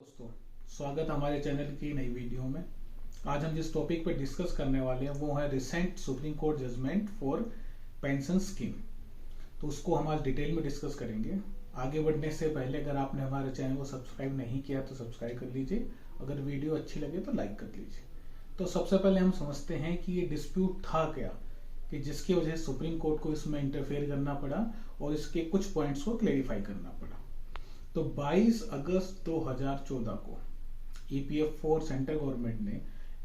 दोस्तों, स्वागत है हमारे चैनल की नई वीडियो में। आज हम जिस टॉपिक पर डिस्कस करने वाले हैं वो है recent supreme court judgment for pension scheme. तो उसको हम आज डिटेल में डिस्कस करेंगे। आगे बढ़ने से पहले अगर आपने हमारे चैनल को सब्सक्राइब नहीं किया तो सब्सक्राइब कर लीजिए। अगर वीडियो अच्छी लगे तो लाइक कर लीजिए। तो सबसे पहले हम समझते हैं कि ये डिस्प्यूट था क्या, कि जिसकी वजह से सुप्रीम कोर्ट को इसमें इंटरफेयर करना पड़ा और इसके कुछ पॉइंट्स को क्लेरिफाई करना पड़ा। तो 22 अगस्त 2014 को ईपीएफ फॉर सेंट्रल गवर्नमेंट ने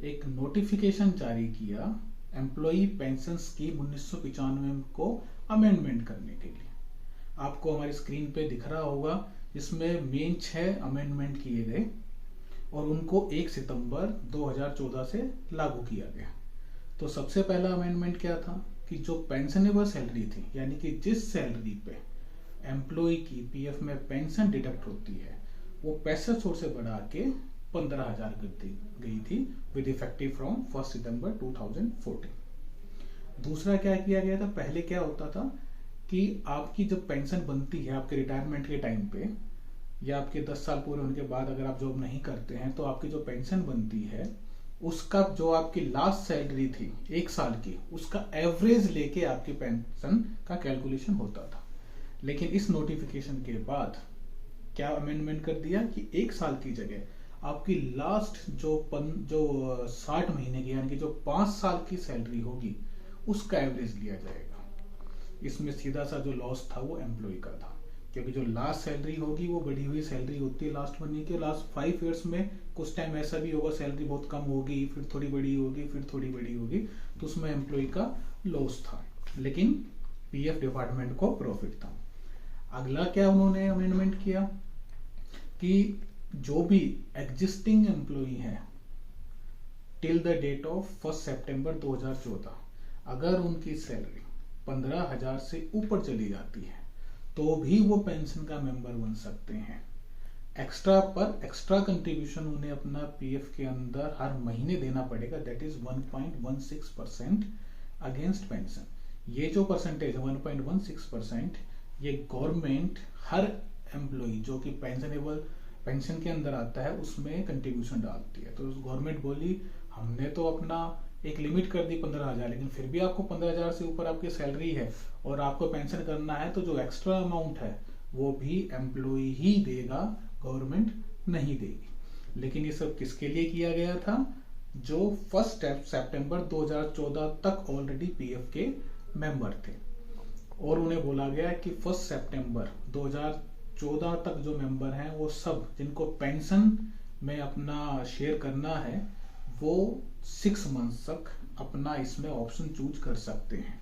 एक नोटिफिकेशन जारी किया एम्प्लॉई पेंशन स्कीम 1995 को अमेंडमेंट करने के लिए। आपको हमारी स्क्रीन पे दिख रहा होगा, जिसमें मेन 6 अमेंडमेंट किए गए और उनको 1 सितंबर 2014 से लागू किया गया। तो सबसे पहला अमेंडमेंट क्या था कि जो पेंशनेबल सैलरी थी, यानी कि जिस सैलरी पे एम्प्लॉय की पीएफ में पेंशन डिडक्ट होती है, वो 6500 से बढ़ा के 15,000 कर दी गई थी विद इफेक्टिव फ्रॉम 1 सितंबर 2014। दूसरा क्या किया गया था, पहले क्या होता था कि आपकी जब पेंशन बनती है आपके रिटायरमेंट के टाइम पे या आपके 10 साल पूरे होने के बाद अगर आप जॉब नहीं करते हैं, तो आपकी जो पेंशन बनती है उसका जो आपकी लास्ट सैलरी थी 1 साल की, उसका एवरेज लेके आपकी पेंशन का कैलकुलेशन होता था। लेकिन इस नोटिफिकेशन के बाद क्या अमेंडमेंट कर दिया कि 1 साल की जगह आपकी लास्ट जो 60 महीने की, यानी कि जो 5 साल की सैलरी होगी, उसका एवरेज लिया जाएगा। इसमें सीधा सा जो लॉस था वो एम्प्लॉय का था, क्योंकि जो लास्ट सैलरी होगी वो बढ़ी हुई सैलरी होती है लास्ट महीने की। लास्ट 5 ईयर्स में कुछ टाइम ऐसा भी होगा सैलरी बहुत कम होगी, फिर थोड़ी बड़ी होगी, फिर थोड़ी बड़ी होगी, तो उसमें एम्प्लॉय का लॉस था, लेकिन पीएफ डिपार्टमेंट को प्रॉफिट था। अगला क्या उन्होंने अमेंडमेंट किया कि जो भी एग्जिस्टिंग एम्प्लॉई है टिल द डेट ऑफ 1 सितंबर 2014, अगर उनकी सैलरी 15,000 से ऊपर चली जाती है तो भी वो पेंशन का मेंबर बन सकते हैं। एक्स्ट्रा कंट्रीब्यूशन उन्हें अपना पीएफ के अंदर हर महीने देना पड़ेगा, दैट इज 1.16% अगेंस्ट पेंशन। ये जो परसेंटेज है 1.16%, ये गवर्नमेंट हर एम्प्लॉई जो कि पेंशन के अंदर आता है उसमें कंट्रीब्यूशन डालती है। तो गवर्नमेंट बोली हमने तो अपना एक लिमिट कर दी 15,000, लेकिन फिर भी आपको 15,000 से ऊपर आपकी सैलरी है और आपको पेंशन करना है, तो जो एक्स्ट्रा अमाउंट है वो भी एम्प्लॉय ही देगा, गवर्नमेंट नहीं देगी। लेकिन ये सब किसके लिए किया गया था, जो 1 सितंबर 2014 तक ऑलरेडी पीएफ के मेंबर थे। और उन्हें बोला गया कि 1 सितंबर 2014 तक जो मेंबर हैं वो सब जिनको पेंशन में अपना शेयर करना है वो 6 मंथ्स तक अपना इसमें ऑप्शन चूज कर सकते हैं।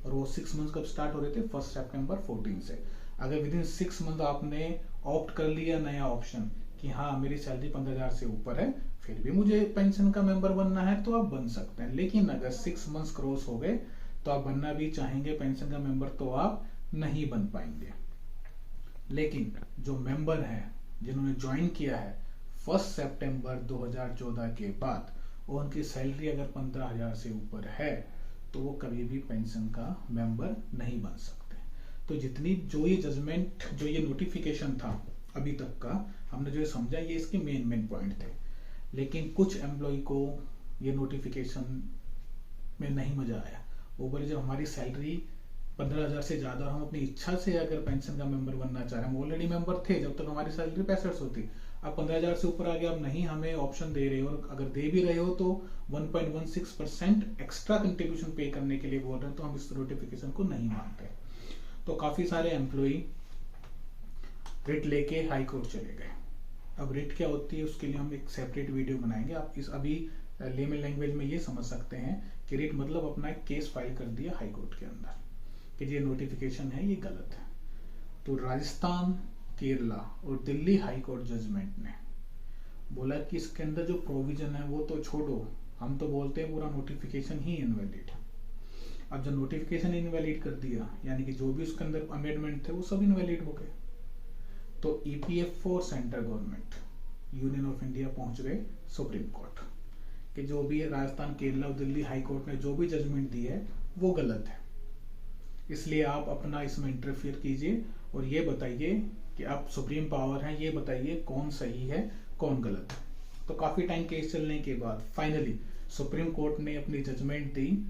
और वो 6 मंथ्स कब स्टार्ट हो रहे थे, 1 सितंबर 14 से। अगर विद इन 6 मंथ आपने ऑप्ट कर लिया नया ऑप्शन कि हाँ मेरी सैलरी 15,000 से ऊपर है, फिर भी मुझे पेंशन का मेंबर बनना है, तो आप बन सकते हैं। लेकिन अगर 6 मंथ्स क्रॉस हो गए तो आप बनना भी चाहेंगे पेंशन का मेंबर तो आप नहीं बन पाएंगे। लेकिन जो मेंबर हैं जिन्होंने ज्वाइन किया है 1 सितंबर 2014 के बाद और उनकी सैलरी अगर 15,000 से ऊपर है तो वो कभी भी पेंशन का मेंबर नहीं बन सकते। तो जो ये नोटिफिकेशन था अभी तक का, हमने जो ये समझा, ये इसके मेन पॉइंट थे। लेकिन कुछ एम्प्लॉय को ये नोटिफिकेशन में नहीं मजा आया। वो बोले जब हमारी सैलरी 15,000 से ज्यादा, हम अपनी इच्छा से अगर पेंशन का मेंबर बनना चाह रहे हैं, हम ऑलरेडी मेंबर थे जब तक हमारी सैलरी 6500 थी, अब 15,000 से ऊपर आ गया, अब नहीं हमें ऑप्शन दे रहे हो, और अगर दे भी रहे हो तो 1.16% एक्स्ट्रा कंट्रीब्यूशन पे करने के लिए बोल रहे हैं, तो हम इस नोटिफिकेशन को नहीं मानते। तो काफी सारे एम्प्लॉय रिट लेके हाई कोर्ट चले गए। अब रिट क्या होती है उसके लिए हम एक सेपरेट वीडियो बनाएंगे। आप इस अभी लेमन लैंग्वेज में ये समझ सकते हैं कि रिट मतलब अपना एक केस फाइल कर दिया हाई कोर्ट के अंदर कि ये नोटिफिकेशन है, ये गलत है। तो राजस्थान, केरला और दिल्ली हाई कोर्ट जजमेंट ने बोला कि इसके अंदर जो प्रोविजन है वो तो छोड़ो, हम तो बोलते हैं पूरा नोटिफिकेशन ही इनवैलिड। अब जब नोटिफिकेशन इनवैलिड कर दिया, यानी कि जो भी उसके अंदर अमेंडमेंट थे वो सब इनवैलिड हो गए। तो EPF for central government, union of India पहुंच गए सुप्रीम कोर्ट कि जो भी राजस्थान, केरला और दिल्ली हाई कोर्ट ने जो भी जजमेंट दी है वो गलत है। इसलिए आप अपना इसमें इंटरफियर कीजिए और ये बताइए कि आप सुप्रीम पावर हैं, ये बताइए कौन सही है, कौन गलत है। तो काफी टाइम केस चलने के बाद फाइनली सुप्रीम कोर्ट ने अपनी जजमेंट दी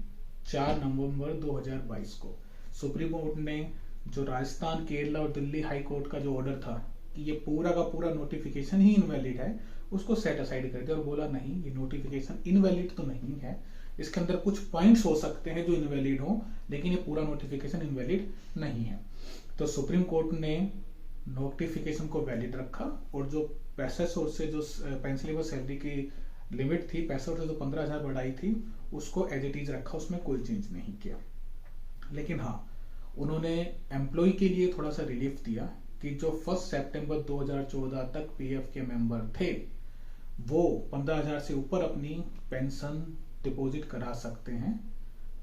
4 नवंबर 2022 को। सुप्रीम कोर्ट ने जो राजस्थान, केरला और दिल्ली हाई कोर्ट का जो ऑर्डर था कि ये पूरा का पूरा नोटिफिकेशन ही इनवैलिड है, उसको सेट असाइड कर दिया और बोला नहीं, ये नोटिफिकेशन इनवैलिड तो नहीं है, इसके अंदर कुछ पॉइंट्स हो सकते हैं जो इनवैलिड हो, लेकिन ये पूरा नोटिफिकेशन इनवैलिड नहीं है। तो सुप्रीम कोर्ट ने नोटिफिकेशन को वैलिड रखा और जो 65 से जो पेंशनेबल सैलरी की लिमिट थी 65 से जो 15,000 बढ़ाई थी उसको एज इट इज रखा, उसमें कोई चेंज नहीं किया। लेकिन हाँ, उन्होंने एम्प्लॉय के लिए थोड़ा सा रिलीफ दिया कि जो 1 सितंबर 2014 तक पीएफ के मेंबर थे वो 15,000 से ऊपर अपनी पेंशन डिपॉजिट करा सकते हैं,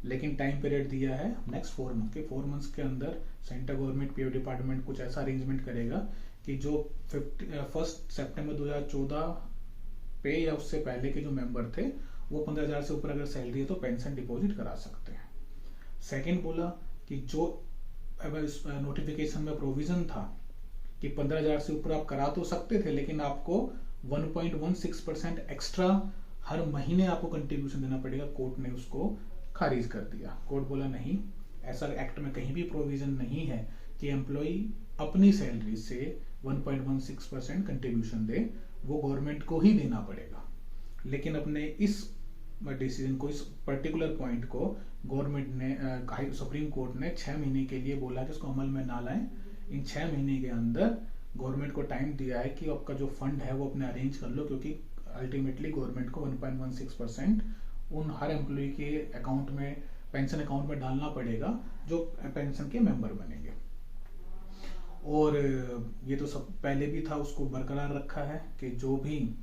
लेकिन टाइम पीरियड दिया है नेक्स्ट 4 मंथ के। 4 मंथ्स के अंदर सेंट्रल गवर्नमेंट पीएफ डिपार्टमेंट कुछ ऐसा अरेंजमेंट करेगा कि जो 1 सितंबर 2014 पे या उससे पहले के जो मेंबर थे वो 15,000 से ऊपर अगर सैलरी है तो पेंशन डिपॉजिट करा सकते हैं। सेकंड बोला कि जो नोटिफिकेशन में प्रोविजन था कि 15,000 से ऊपर आप करा तो सकते थे, लेकिन आपको 1.16% एक्स्ट्रा हर महीने आपको कंट्रीब्यूशन देना पड़ेगा। कोर्ट ने उसको खारिज कर दिया। कोर्ट बोला नहीं, ऐसा एक्ट में कहीं भी प्रोविजन नहीं है कि एम्प्लॉय अपनी सैलरी से 1.16% कंट्रीब्यूशन दे, वो गवर्नमेंट को ही देना पड़ेगा। लेकिन अपने इस डिसीजन को, इस पर्टिकुलर पॉइंट को गवर्नमेंट ने, सुप्रीम कोर्ट ने 6 महीने के लिए बोला कि उसको अमल में ना लाएं। इन 6 महीने के अंदर गवर्नमेंट को टाइम दिया है कि आपका जो फंड है वो अपने अरेंज कर लो, क्योंकि अल्टीमेटली गवर्नमेंट को 1.16% उन हर एम्प्लॉय के अकाउंट में, पेंशन अकाउंट में डालना पड़ेगा जो पेंशन के मेंबर बनेंगे। और ये तो सब पहले भी था, उसको बरकरार रखा है कि जो भी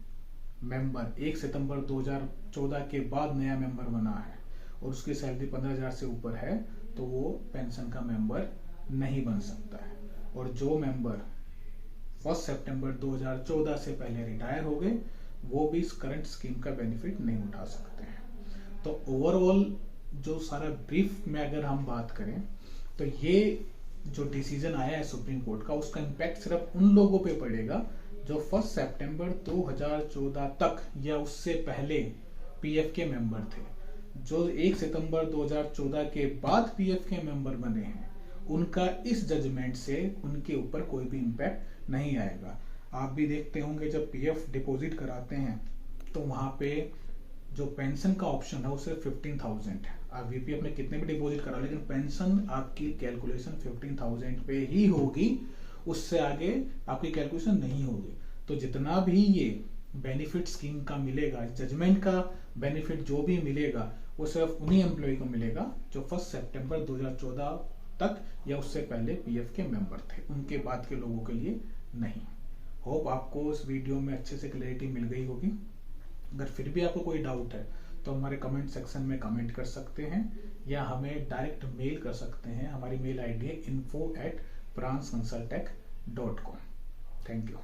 मेंबर 1 सितंबर 2014 के बाद नया मेंबर बना है और उसकी सैलरी 15,000 से ऊपर है तो वो पेंशन का मेंबर नहीं बन सकता है। और जो मेंबर 1 सितंबर 2014 से पहले रिटायर हो गए वो भी इस करंट स्कीम का बेनिफिट नहीं उठा सकते हैं। तो ओवरऑल जो सारा ब्रीफ में अगर हम बात करें तो ये जो डिसीजन आया है सुप्रीम कोर्ट का, उसका इम्पैक्ट सिर्फ उन लोगों पे पड़ेगा जो 1 सितंबर 2014 तक या उससे पहले पीएफ के मेंबर थे। जो 1 सितंबर 2014 के बाद पीएफ के मेंबर बने हैं उनका इस जजमेंट से उनके ऊपर कोई भी इम्पैक्ट नहीं आएगा। आप भी देखते होंगे जब पीएफ डिपॉजिट कराते हैं तो वहां पे जो पेंशन का ऑप्शन है वो सिर्फ 15,000 है। आप वीपीएफ में कितने भी डिपॉजिट करा, लेकिन पेंशन आपकी कैलकुलेशन 15,000 पे ही होगी, उससे आगे आपकी कैलकुलेशन नहीं होगी। तो जितना भी ये बेनिफिट स्कीम का मिलेगा, जजमेंट का बेनिफिट जो भी मिलेगा वो सिर्फ उन्हीं एम्प्लॉय को मिलेगा जो 1 सितंबर 2014 तक या उससे पहले पीएफ के मेंबर थे, उनके बाद के लोगों के लिए नहीं। होप आपको इस वीडियो में अच्छे से क्लैरिटी मिल गई होगी। अगर फिर भी आपको कोई डाउट है तो हमारे कमेंट सेक्शन में कमेंट कर सकते हैं या हमें डायरेक्ट मेल कर सकते हैं। हमारी मेल आईडी है info@pransconsultech.com। Thank you.